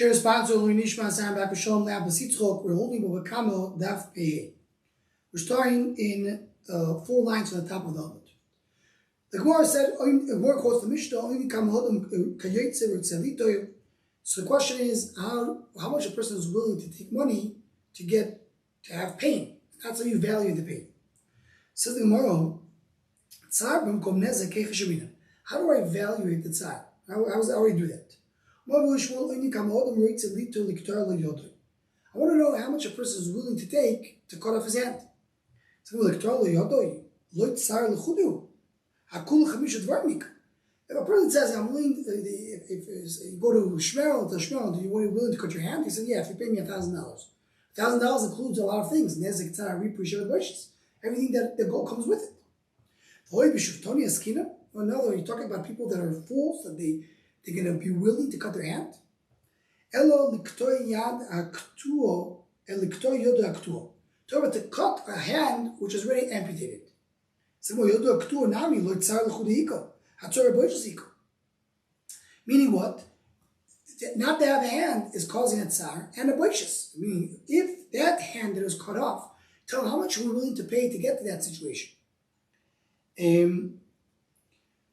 Share sponsor Louis Nishma Sam back with Shalom Lab Basitzchok. We're holding over Kamo Daf Pei. We're starting in 4 lines on the top of the Amud. The Gemara said, Gemara quotes the Mishnah, so the question is how much a person is willing to take money to have pain. That's how you value the pain. Says the Gemara, how do I evaluate the tzar? How do I do that? I want to know how much a person is willing to take to cut off his hand. If a person says, I'm willing, if you go to Shmerel, are you willing to cut your hand? He said, yeah, if you pay me $1,000. $1,000 includes a lot of things. Everything that comes with it. No, you're talking about people that are fools, that they're going to be willing to cut their hand. Talk about to cut a hand which is already amputated. Meaning what? Not to have a hand is causing a tsar and a boishes. Meaning, if that hand that was cut off, tell them how much we're willing to pay to get to that situation.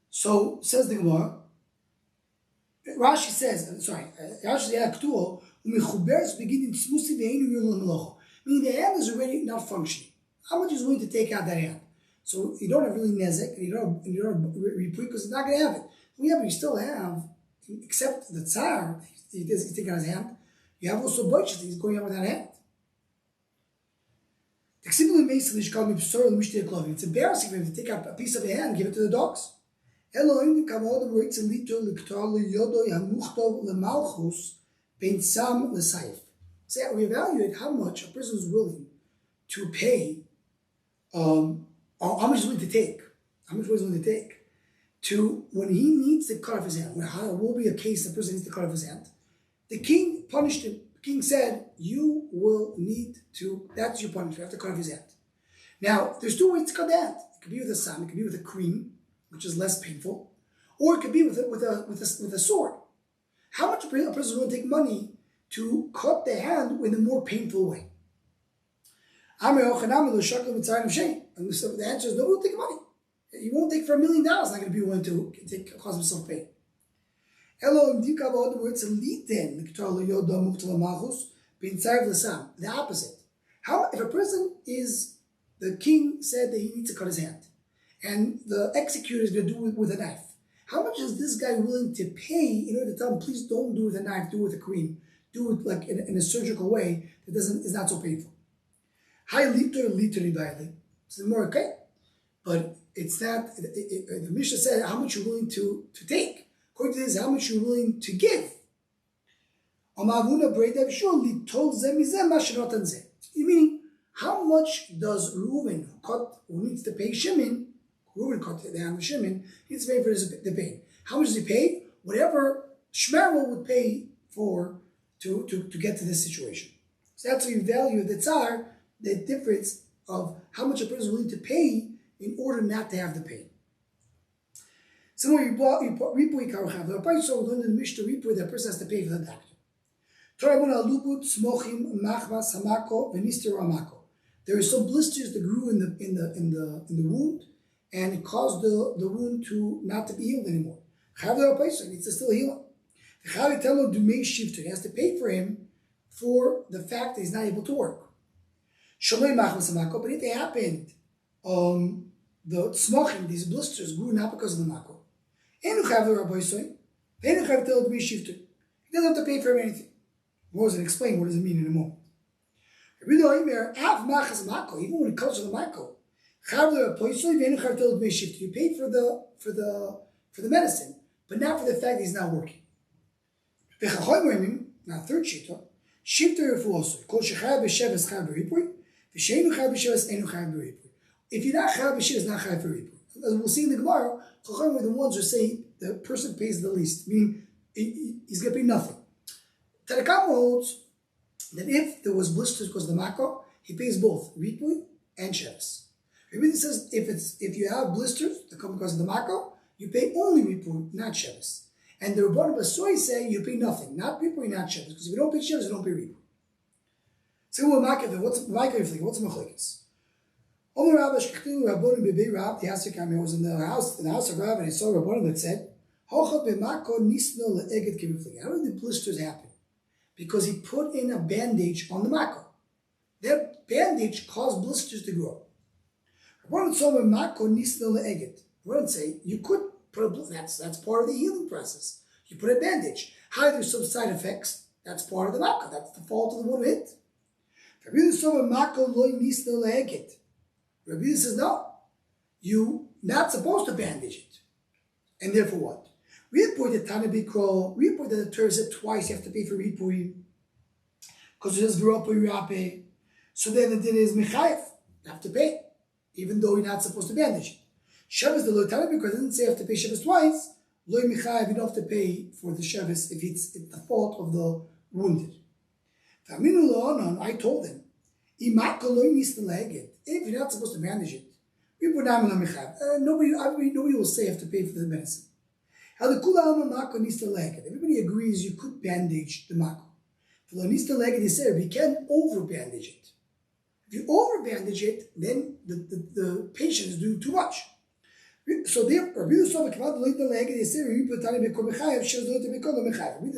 So says the Gemara. Rashi says, meaning the hand is already not functioning. How much is willing to take out that hand? So you don't have really nezek, and you don't have reprieve because it's not going to have it. Yeah, but you still have, except the tsar, he's taking out his hand, you have also boiches, he's going out with that hand. It's embarrassing for him to take out a piece of a hand and give it to the dogs. So we evaluate how much a person is willing to pay, or how much is willing to take, to when he needs to cut off his hand. When there will be a case the person needs to cut off his hand. The king punished him. The king said, you will need to, that's your punishment, you have to cut off his hand. Now, there's 2 ways to cut the hand. It could be with a sam, it could be with a cream, which is less painful, or it could be with a sword. How much a person is willing to take money to cut the hand in a more painful way? And so the answer is no, we'll take money. He won't take for $1 million, not going to be willing to cause himself pain. The opposite. If a person the king said that he needs to cut his hand, and the executor is going to do it with a knife, how much is this guy willing to pay in order to tell him, please don't do it with a knife, do it with a cream, do it like in a surgical way that is not so painful? It's more okay, but it's not. The Mishnah said how much you're willing to take. According to this, how much you're willing to give. Meaning, how much does Reuven, who needs to pay Shimon, Reuven cut the hand of Shimon, needs to pay for the pain? How much does he pay? Whatever Shmerel would pay for to get to this situation. So that's how you value the tsar, the difference of how much a person is willing to pay in order not to have the pain. Similarly, you learn in the Mishnah Ripu that person has to pay for the doctor. There are some blisters that grew in the wound, and it caused the wound not to be healed anymore. He needs to still heal it. He has to pay for him for the fact that he's not able to work. But if it happened, the tzmachim, these blisters, grew not because of the mako. He doesn't have to pay for him anything. We'll explain what does it mean in a moment. Even when it comes to the mako, you pay for the medicine, but not for the fact that he's not working. Now, third shita, if you're not chayav b'shivas, it's not chayav for ripui. As we'll see in the Gemara, Chachamim were the ones who say the person pays the least, meaning he's going to pay nothing. Tanakama holds that if there was blisters because of the mako, he pays both ripui and shivas. Everything says if you have blisters that come because of the mako, you pay only ripui, not shivas. And the Rabbanan Basoy say you pay nothing, not Ripui, not Shabbos, because if you don't pay Shabbos, you don't pay Ripui. So what's What's Machlekes? Omer Rabba Shechtin Rabbanan Bebei Rab Tiasikam. Was in the house of Rab, and I saw Rabbanan that said, Hocha b'mako nisno le'eged k'miflegi. How did the blisters happen? Because he put in a bandage on the mako. That bandage caused blisters to grow. Rabbanan saw b'mako nisno le'eged. Rabbanan say you could put a that's part of the healing process. You put a bandage. How there's some side effects? That's part of the mako. That's the fault of the one who hit. Rabbi saw b'mako loy nisno le'eged. Rabbi says no, you not supposed to bandage it, and therefore what? We report that the Torah said twice you have to pay for Ripui because it says V'ropo Yirape. So then the din is Mechayev. You have to pay, even though you're not supposed to bandage it. Shabbos, the Lo Tana Bikra doesn't say you have to pay Shabbos twice. Lo Mechayev, you don't have to pay for the Shabbos if it's the fault of the wounded. I told them, if you're not supposed to bandage it, nobody will say you have to pay for the medicine. Everybody agrees you could bandage the mako. You can't over bandage it. If you over bandage it, then the patients do too much. So therefore, Rabbi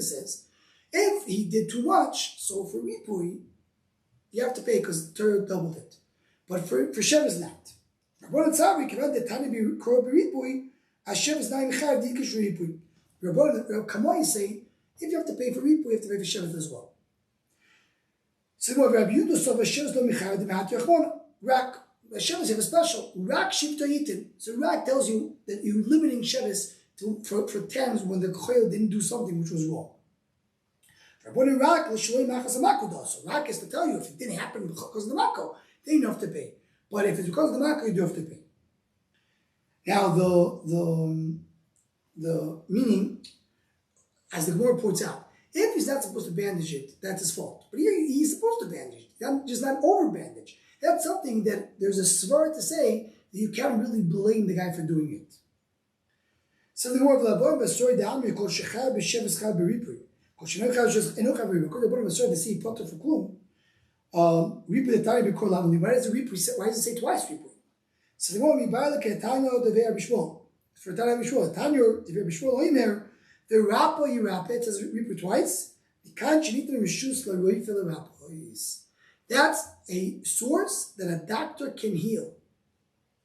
says, if he did too much, so for Ripui, you have to pay because the Torah doubled it. But for Shabbos not. Kamoi say, if you have to pay for Ripui, you have to pay for Shabbos as well. So Rabbi Yehuda saw Shabbos lo mechayev d'mehat yachmona. Rak, Shabbos have a special. Rak shivto yitin. So Rak tells you that you're limiting Shabbos for times when the Choyel didn't do something which was wrong. Rabbi Rak l'shloi machas hamako. So Rak is to tell you if it didn't happen because of the mako, then you don't have to pay. But if it's because of the mako, you do have to pay. Now the meaning, as the Gemara points out, if he's not supposed to bandage it, that's his fault. But here he's supposed to bandage it, just not over bandage. That's something that there's a svar to say that you can't really blame the guy for doing it. So the Gemara of Labon Basoy Da'amri called Shechar b'Sheves Chal b'Ripui. Called Shenoch Chal Enoch Ripui. Called the Labon Basoy to see Potter for Klum. Ripui the Tari b'Kol Lamli. Why does it say twice Ripui? So the Gemara Mibayla Ketanyo Devei Abishmol. For Tanya Bishmol, Tanyo Devei Abishmol Oimer. The Rapo Yirape, it says Ripui twice. The Kan Shenita Rishus LaRoi Fil Rapo. That's a source that a doctor can heal.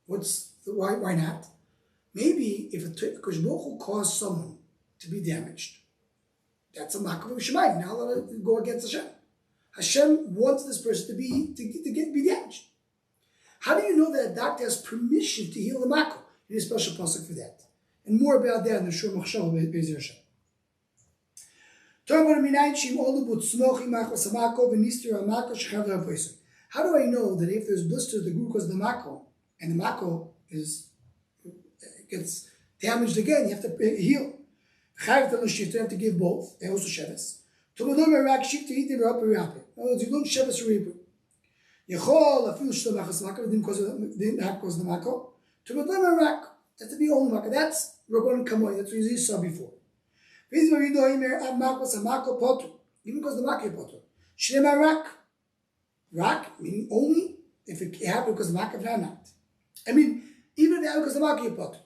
Why not? Maybe if a Kosh Baruch caused someone to be damaged, that's a Makav Shemayim. Now let it go against Hashem. Hashem wants this person to be damaged. How do you know that a doctor has permission to heal the Makav? You need a special pasuk for that. And more about that in the Shur Machshav Be'ez Hashem. How do I know that if there's blisters, the grew because of the mako, and the mako gets damaged again, you have to heal. You have to give both. And also Sheves. In other words, you don't Sheves or Ripui. Didn't have cause the mako. That's to be only mako. That's Rabbanan Kamoy. That's what you saw before. Even because the mako potter. Shnei rak, meaning only if it happened because the mako not. I mean, even if it happened because the mako potter.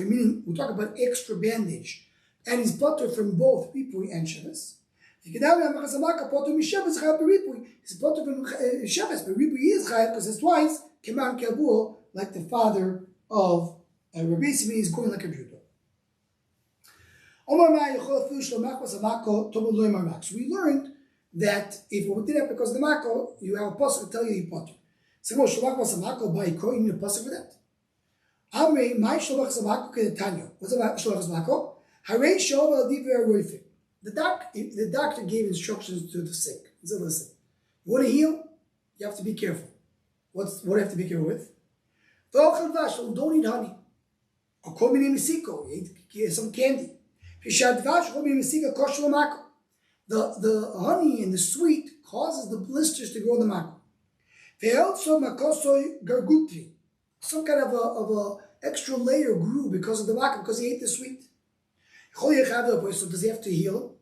Meaning, we talk about extra bandage, and he's potter from both Ripui and Sheves. He's potter from Sheves, but Ripui is chayav because it's twice. Keman Kabul, like the father of Rabbi Simi, is going like a judo. So we learned that if it did happen because of the mako, you have a pasuk to tell you you potter. So you need a pasuk for that. Amrei, my shlach samako ketanyo. What's about shlach samako? Harei shov divrei roifik. The doctor gave instructions to the sick. He said, listen, you want to heal? You have to be careful. What do you have to be careful with? Don't eat honey. Or kol minei misiko. Eat some candy. The honey and the sweet causes the blisters to grow in the mako. Some kind of a extra layer grew because of the makkah, because he ate the sweet. So does he have to heal?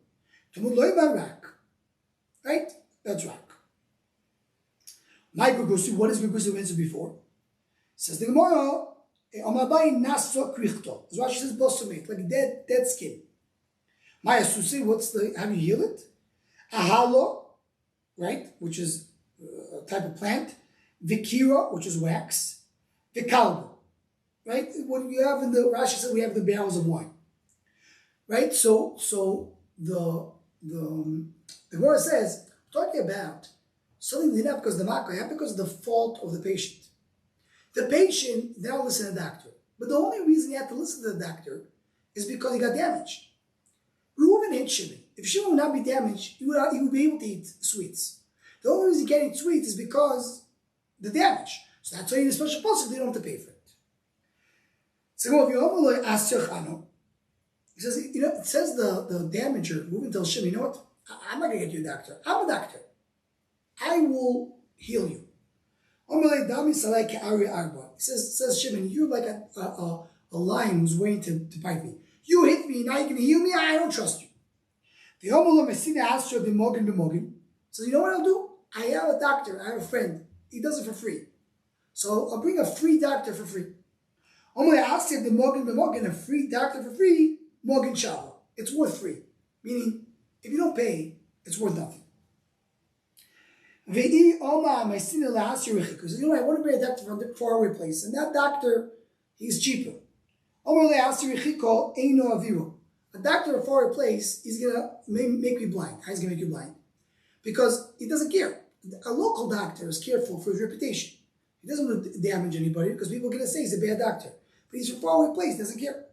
Right? That's right. My Gugusi, what is Gugusi mentioned before? Says the Gemara, as Rashi says, bosomate, like dead skin. My Asusi, how do you heal it? Ahalo, right, which is a type of plant. Vikira, which is wax. Vikalbo, right? What we have in the Rashi says we have the barrels of wine, right? So the Gemara says talking about something that happened because of the makkah happened because of the fault of the patient. The patient now listened to the doctor, but the only reason he had to listen to the doctor is because he got damaged. Reuven hit Shimon. If Shimon would not be damaged, he would be able to eat sweets. The only reason he can't eat sweets is because the damage. So that's why in a special policy they don't have to pay for it. So he says, it says the damager, Reuven tells Shimon, you know what? I'm not going to get you a doctor. I'm a doctor. I will heal you. He says Shimon, you're like a lion who's waiting to bite me. You hit me, now you can heal me? I don't trust you. So you know what I'll do? I have a doctor, I have a friend. He does it for free. So I'll bring a free doctor for free. A free doctor for free, Morgan Shava. It's worth free. Meaning, if you don't pay, it's worth nothing. Because you know, I want to bring a doctor from a faraway place, and that doctor, he's cheaper. A doctor in a faraway place, he's gonna make you blind. How is he gonna make you blind? Because he doesn't care. A local doctor is careful for his reputation. He doesn't want to damage anybody because people are gonna say he's a bad doctor. But he's from a faraway place, he doesn't care.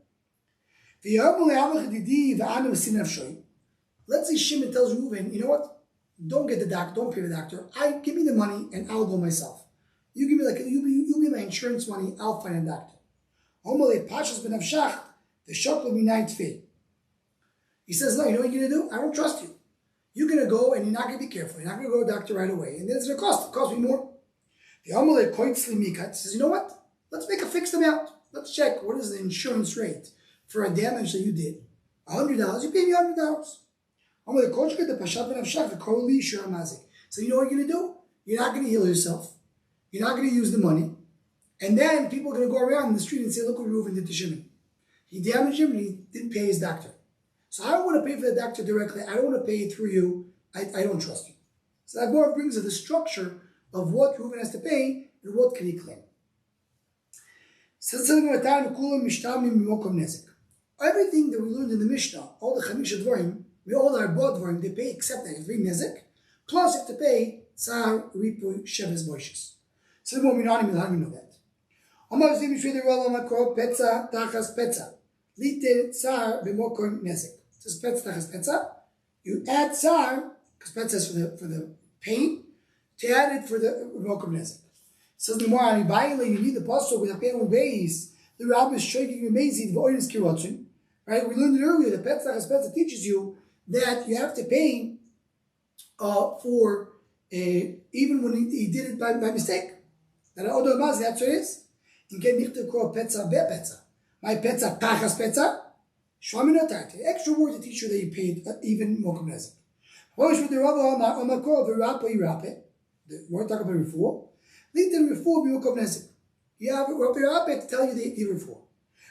Let's say Shimon tells Reuven, you know what? Don't get the doctor, don't pay the doctor. Give me the money and I'll go myself. You give me you give my insurance money, I'll find a doctor. He says, no, you know what you're gonna do? I don't trust you. You're gonna go and you're not gonna be careful. You're not gonna go to a doctor right away. And then it's gonna cost me more. He says, you know what? Let's make a fixed amount. Let's check what is the insurance rate for a damage that you did. $100, you pay me $100. So you know what you're going to do? You're not going to heal yourself. You're not going to use the money. And then people are going to go around in the street and say, look what Reuven did to Shimon. He damaged him and he didn't pay his doctor. So I don't want to pay for the doctor directly. I don't want to pay it through you. I don't trust you. So that more brings us the structure of what Reuven has to pay and what can he claim. Everything that we learned in the Mishnah, all the Chamisha Dvarim, all our Bod Dvarim, they pay except that every Nezek, plus you have to pay Tsar, Ripu, Sheves, Boishes. So the more we know that. Omar Zim Shvei Rola Makro, Petza, Tachas, Petza. Lite Tsar, Bimokon, Nezek. This is Petza, Tachas, Petza. You add Tsar, because Petza is for the pain, to add it for the Bimokon, Nezek. Says the more you need the pasuk with a pain on base. The rabbi is shaking amazing the oil is kirotzin. Right? We learned it earlier. The Petza teaches you that you have to pay for even when he did it by mistake. That's what it is. In can nicht call Petza be Petza. My Petza tachas Petza. Shvaminotati. Extra word to teach you that you paid even more comnezik. What was the rabbi on my call of Rape? The word talk about before. Lead the reform you comnezik. You have Rape to tell you the reform.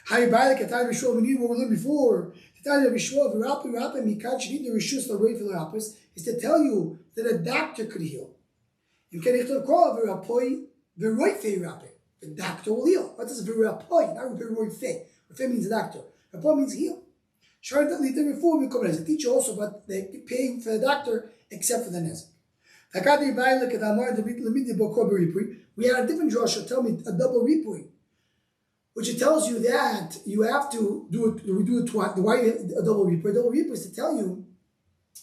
How you buy the Katai Rishua, we need what we learned before. To tell you the Rishua of Rapi, Mikach, you need the Rishus, the way for the Rapis, is to tell you that a doctor could heal. You can call Virapoi, Viroife Rapi. The doctor will heal. What does Virapoi? Not Viroife. Rafe means a doctor. Rapoi means heal. Sure, that lead the reform you come as a teacher also, but they pay for the doctor except for the Nezek. We had a different drasha tell me a double ripui, which it tells you that you have to do it. We do it twice. Why a double ripui? A double ripui is to tell you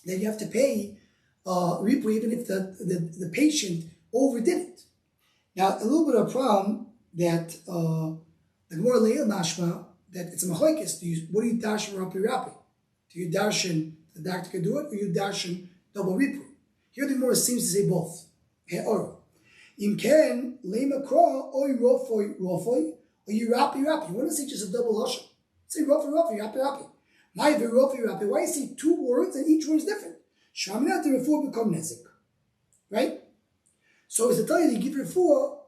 that you have to pay ripui even if the patient overdid it. Now a little bit of a problem that the Gemara Leil Mashma that it's a machlokes. What do you darshan rapi? Do you darshan the doctor can do it, or you darshan double ripui? Here the Gemara seems to say both. Im ken lema kra oy rofoi, or or Yirapi. You want to say just a double lashon. Say Rafi. My Rafi. Why you say two words and each word is different? Shaminat the refuah become nezik, right? So it's to tell you give refuah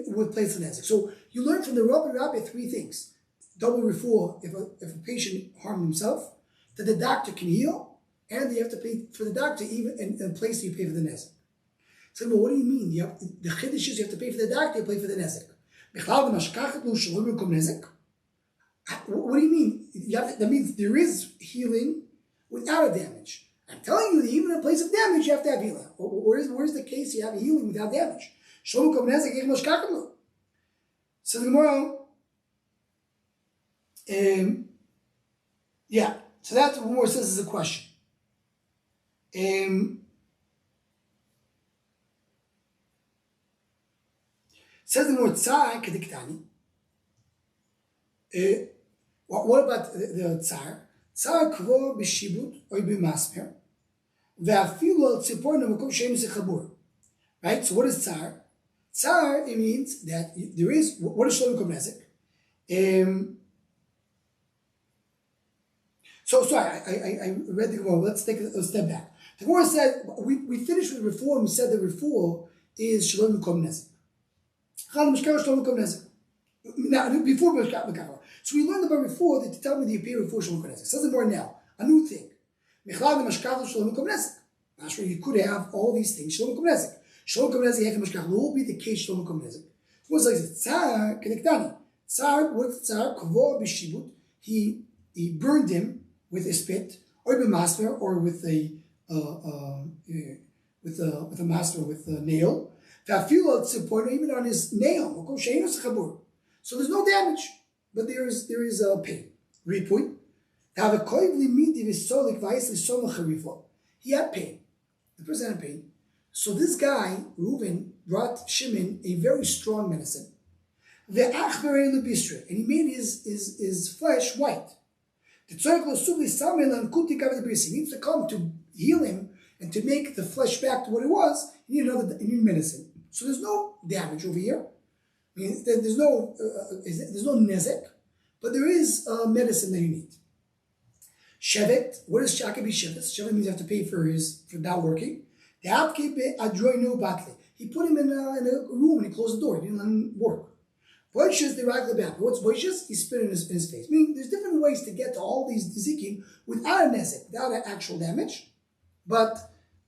with place of nezik. So you learn from the Rafi three things: double refuah if a patient harmed himself, that the doctor can heal, and you have to pay for the doctor even in a place you pay for the nezik. So, well, what do you mean? The chiddush is you have to pay for the doctor, you pay for the nezik. What do you mean? That means there is healing without a damage. I'm telling you that even in a place of damage, you have to have healing. Where's the case you have healing without damage? So the Gemara, yeah. So that's what more says is a question. Says the word tsar kediktani. What about the tsar? Tsar kvo b'shibut or b'masmer, ve'afilu al tzipor namakom she'em sechabur. Right. So what is tsar? Tsar, it means that there is. What is shalom nezik? So sorry, I read the Gemara. Let's take a step back. The Gemara said we finished with reform. We said the reform is shalom nezik. Now, before Meshkach, so we learned about before that to tell me the appear before Shalom Konesek. Says it more now. A new thing. You could have all these things. Shalom Konesek. Shalom Konesek Meshkach will be the case. Shalom Konesek. What's like Tsar Kenektani. Tsar, what Tsar Kavor B'Shibut. He burned him with a spit, or b'masmer, or with a master with a nail. Even on his nail. So there's no damage, but there is a pain. Ripui. He had pain. The person had pain. So this guy, Reuven, brought Shimon a very strong medicine. And he made his flesh white. He needs to come to heal him and to make the flesh back to what it was. You need medicine. So there's no damage over here. I mean, there's no nezek, but there is medicine that you need. Shevet, what is Shaka be Shevet? Shevet means you have to pay for not working. He put him in a room and he closed the door. He didn't let him work. Boishes the right back. What's boishes? He spit in his face. Meaning there's different ways to get to all these zikim without a nezek, without an actual damage. But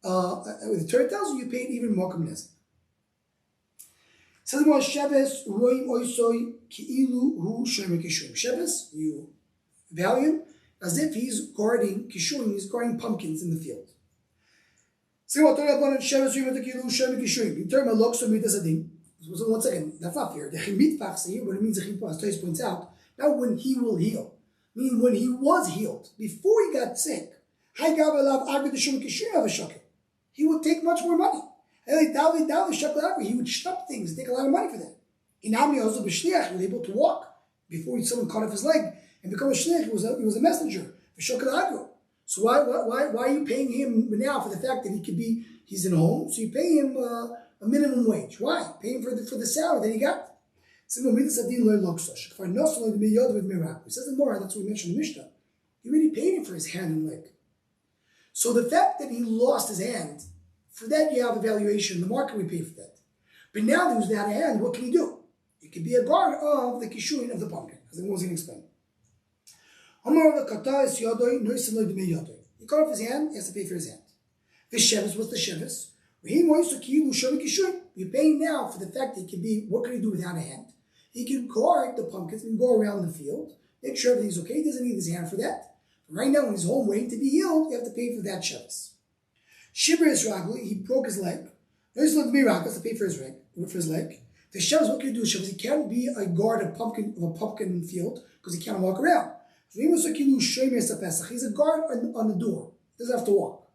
the Torah tells you paid even more nezek. So the one Sheves roim oisoi ki'ilu hu shomer kishurim. Sheves, you value him as if he's guarding kishurim. He's guarding pumpkins in the field. So what Torah upon Sheves roim oisoi ki'ilu hu shomer kishurim. In terms of lokso midasadim. So once again, that's not fair. The chimit here, what it means the chimit, as Tais points out, now when he will heal, meaning when he was healed before he got sick, he would take much more money. He would shop things, take a lot of money for that. Inami also b'shliach, he was able to walk before someone cut off his leg and become a shliach. He was a messenger. So why are you paying him now for the fact that he's in a home? So you pay him a minimum wage. Why? Pay him for the salary that he got. Says the more, that's what we mentioned in the Mishnah. He really paid him for his hand and leg. So the fact that he lost his hand, for that you have a valuation in the market, we pay for that. But now that he was without a hand, what can he do? He can be a guard of the kishuin of the pumpkin, as the one was going to explain. He cut off his hand, he has to pay for his hand. The shevis, what's the shevis? We're paying now for the fact that he can be, what can he do without a hand? He can guard the pumpkins and go around the field, make sure everything's okay. He doesn't need his hand for that. But right now, when he's home waiting to be healed, you have to pay for that shevis. Shibra Isragli, he broke his leg. There's no miracles to pay for his leg. The shevis, what can he do with shevis? He can't be a guard of a pumpkin field because he can't walk around. He's a guard on the door. He doesn't have to walk.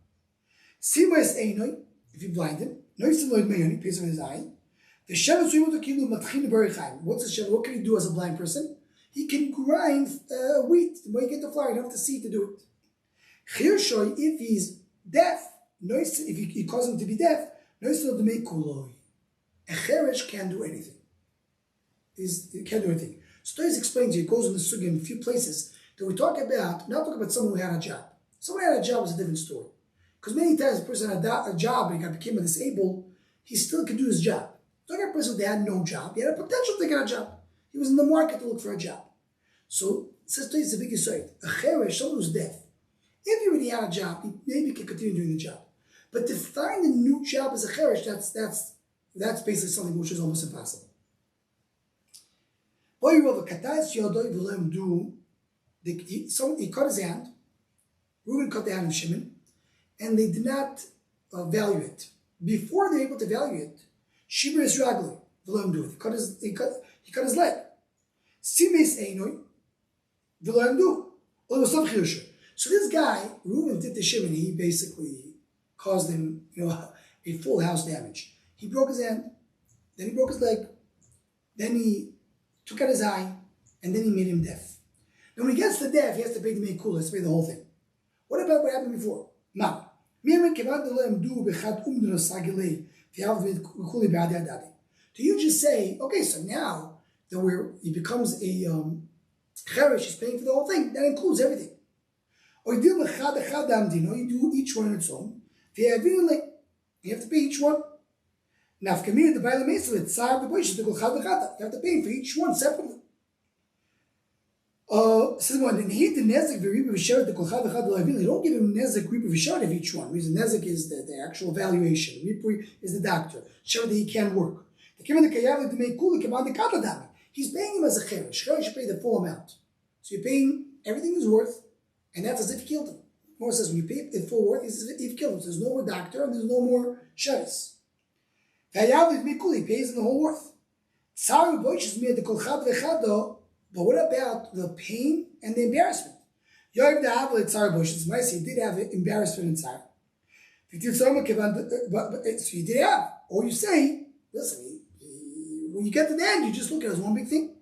Simas Einoi, if you blind him, he pays him in his eye. The Shevet what's the Shevet? What can he do as a blind person? He can grind wheat. When you get the flour, you don't have to see to do it. If he's deaf, if he causes him to be deaf, a cheresh can't do anything. He can't do anything. So Toys explains, he goes in the sugi in a few places, that we talk about, not talk about someone who had a job. Someone who had a job is a different story. Because many times a person had a job and he became disabled, he still could do his job. Talk about a person that had no job, he had a potential to get a job. He was in the market to look for a job. So, it says Toys is a big aside. A cheresh, someone who's deaf, if he already had a job, he maybe can continue doing the job. But to find a new job as a cheresh, that's basically something which is almost impossible. He cut his hand. Reuben cut the hand of Shimon, and they did not value it. Before they were able to value it, Shibra is ragli. Do it. He cut his leg. Simes einoi. Do. So this guy, Reuben did to Shimon, he basically caused him, a full house damage. He broke his hand, then he broke his leg, then he took out his eye, and then he made him deaf. Now when he gets to deaf, he has to pay the mekula, he has to pay the whole thing. What about what happened before? Now, do you just say, okay, so now that he becomes a cheresh, he's paying for the whole thing, that includes everything. Or you do each one on its own. You have to pay each one. Now, if the Bible makes it, you have to pay for each one separately. Says one, and he the nezek v'riba v'sharet the kolchad v'chad l'avil. You don't give him nezek riba v'sharet of each one. Because nezek is the actual valuation. Riba is the doctor. Sharet that he can't work. The kivan the kayav to make kula kaman the katladami. He's paying him as a cheresh. Cheresh should pay the full amount. So you're paying everything he's worth, and that's as if you killed him. More says when you pay the full worth, it's as if you killed him. So there's no more doctor and there's no more sheres. Kayav to make kula, he pays him the whole worth. Tsar boish is made the kolchad v'chad. But what about the pain and the embarrassment? It's nice, he did have embarrassment inside. So you did have. Or you say, listen, when you get to the end, you just look at it as one big thing.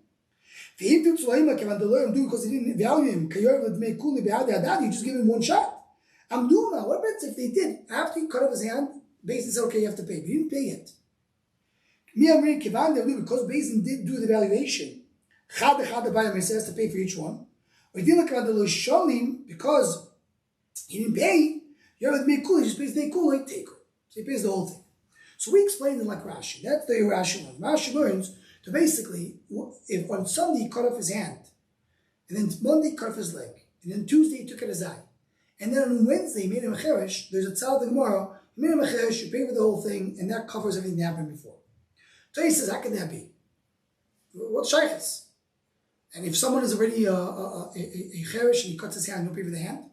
Because he didn't value him, you just give him one shot. I'm doing that. What about if they did? After he cut off his hand, Basin said, okay, you have to pay. But he didn't pay it. Because Basin did do the valuation, the buyer has to pay for each one. Because he didn't pay, you have to make cool, he just pays the cool, like take her. So he pays the whole thing. So we explained it like Rashi. That's the Rashi learns. Rashi learns to basically, if on Sunday he cut off his hand, and then Monday he cut off his leg, and then Tuesday he took out his eye, and then on Wednesday he made him a cheresh, there's a tzal tomorrow, he made him a cheresh, you pay for the whole thing, and that covers everything that happened before. So he says, how can that be? What's shaykhs? And if someone is already a cheresh and he cuts his hand, you pay for the hand?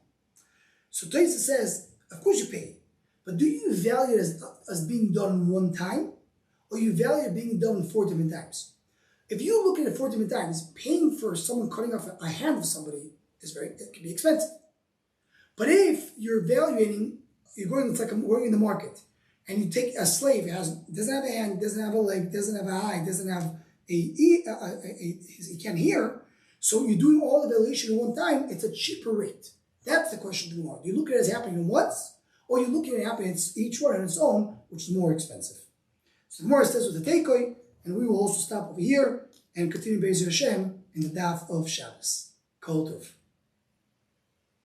So Toysa says, of course you pay. But do you value it as being done one time? Or you value it being done 4 different times? If you look at it 4 different times, paying for someone cutting off a hand of somebody it can be expensive. But if you're evaluating, it's like working in the market, and you take a slave, doesn't have a hand, doesn't have a leg, doesn't have an eye, doesn't have he can't hear, so you're doing all the valuation at one time, it's a cheaper rate. That's the question to the market. You look at it as happening once, or you look at it happening each one on its own, which is more expensive. So the Gemara says with the takeaway, and we will also stop over here and continue Be'ezer Hashem in the daf of Shabbos. Kol Tov.